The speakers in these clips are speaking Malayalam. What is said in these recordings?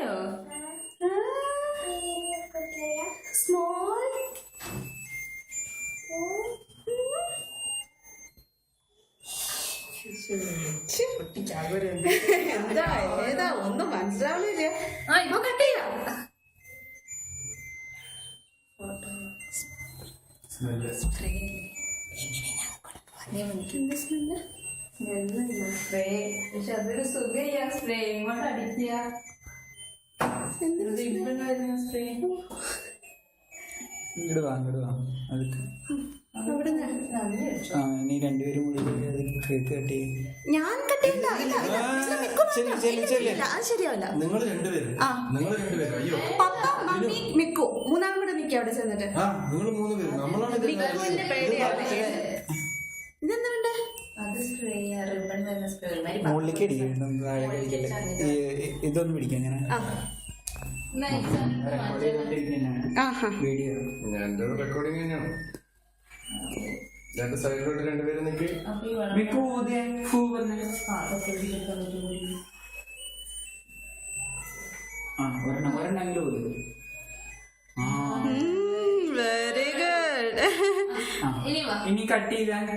വലുതായോ? സ്മോൾ. എന്താ ഏതാ ഒന്നും മനസ്സിലാവില്ല. ഇപ്പൊ കട്ട് ചെയ്യാം. സ്പ്രേ പക്ഷെ അതൊരു സുഖയ്യ. സ്പ്രേ ഇങ്ങോട്ട് അടിക്കുക. സ്പ്രേ നീ രണ്ടുപേരും കേക്ക് കട്ട് ചെയ്യും. ഞാൻ കട്ട് ശരിയാവില്ല. നിങ്ങൾ രണ്ടുപേരും പപ്പ മമ്മി മിക്കു മൂന്നാം കൂടെ നിൽക്കുക അവിടെ ചെന്നിട്ട്. നിങ്ങൾ 3 പേരും നമ്മളാണ് മിക്കുവിന്റെ പേടിയാണ്. ഇതെന്താ വേണ്ടേ? അത് സ്പ്രേ റിബൺ വരുന്ന സ്പ്രേ മുകളിലേക്ക് അടിക്കും. ഇതൊന്നും പിടിക്കാം ഇങ്ങനെ വീഡിയോ. എന്റെ റെക്കോർഡിങ് തന്നെയാണ്. രണ്ട് സൈഡിലോട്ട് രണ്ടുപേരും നിൽക്കി. Very good. ഇനി കട്ട് ചെയ്താൽ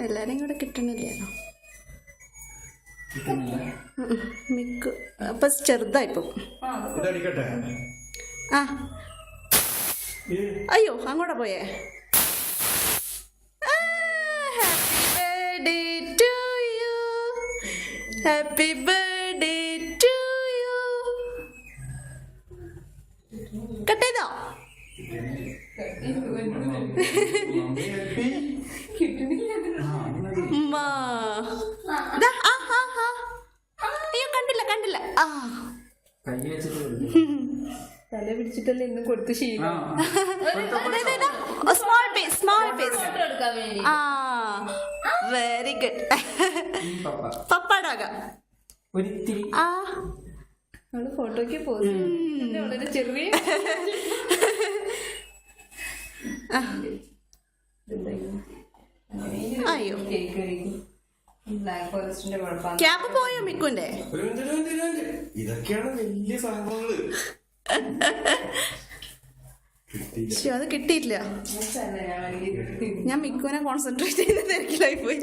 എല്ലാരും കൂടെ കിട്ടണില്ല. മിക്കു അപ്പൊ ചെറുതായിപ്പോ. ഇതടിക്കട്ടെ. ആ അയ്യോ അങ്ങോട്ടാ പോയേ. Happy birthday to you. Cut ചെയ്തോ? അയ്യോ കണ്ടില്ല. ആ തല പിടിച്ചിട്ടല്ലേ ഇന്നും കൊടുത്ത് ശീലം. Small piece. ആ വെരി ഗുഡ്. പപ്പാടാകാം. ആ നമ്മള് ഫോട്ടോക്ക് പോയി വളരെ ചെറിയ. അയ്യോ ക്യാപ്പ് പോയോ മിക്കുന്റെ? ഇതൊക്കെയാണ് വലിയ സംഭവങ്ങള്. അത് കിട്ടിയില്ല. ഞാൻ മിക്കുവിനെ കോൺസെൻട്രേറ്റ് ചെയ്യുന്ന തിരക്കിലായി പോയി.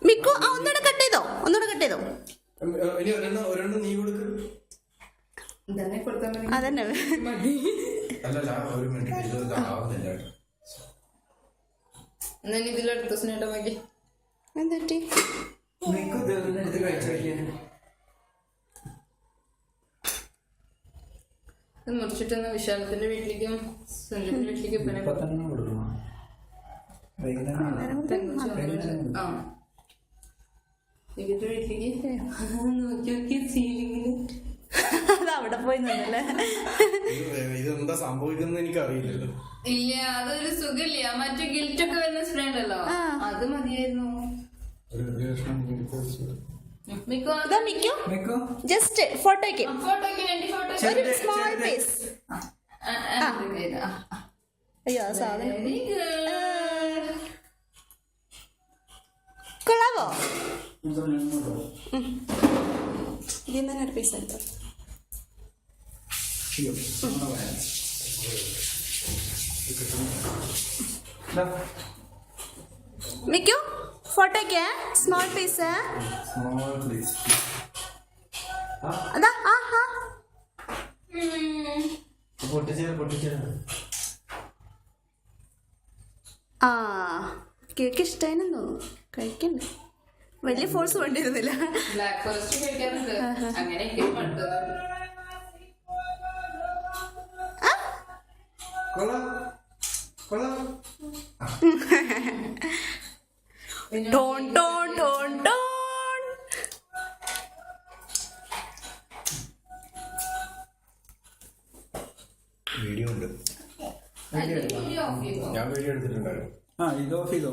മിക്കു ഒന്നുകൂടെ കട്ട് ചെയ്തോ? അതന്നെ ഇതിലെടുത്തു സ്നേഹം നോക്കി. എന്തെറ്റി മുറിച്ചിട്ടൊന്ന് വിശാലത്തിന്റെ വീട്ടിലേക്കും സുനിലിന്റെ വീട്ടിലേക്കും വീട്ടിലേക്ക് നോക്കി സീലിങ്ങില് അത് അവിടെ പോയി നിന്നല്ലേ. ഇതെന്താ സംഭവിക്കുന്നത് എനിക്ക് അറിയില്ലല്ലോ. ഇല്ല അതൊരു സുഖമില്ല. മറ്റു ഗിൽറ്റൊക്കെ വരുന്ന സ്പ്രേ ഉണ്ടല്ലോ അത് മതിയായിരുന്നു. ജസ്റ്റ് ഫോട്ടോയ്ക്ക് ഒരു സ്മോൾ പീസ്. അയ്യോ സാധനം കൊള്ളാവോ? ഇതിൽ തന്നെ ഒരു പീസ് എടുത്തോ. മിക്കു ഫോട്ടോയ്ക്ക് സ്മോൾ പീസ്. അതാ ആ കേക്ക് ഇഷ്ടായെന്ന് തോന്നുന്നു. കഴിക്കണ്ട വലിയ ഫോഴ്സ് വേണ്ടിയിരുന്നില്ല. ബ്ലാക്ക് ഫോറസ്റ്റ് കഴിക്കാറുണ്ട്. അങ്ങനെയൊക്കെ tone tone tone tone. Video ഉണ്ട്. ഞാൻ വീഡിയോ എടുത്തിട്ടുണ്ടായിരുന്നു. ഇത് ഓഫ് ചെയ്തോ?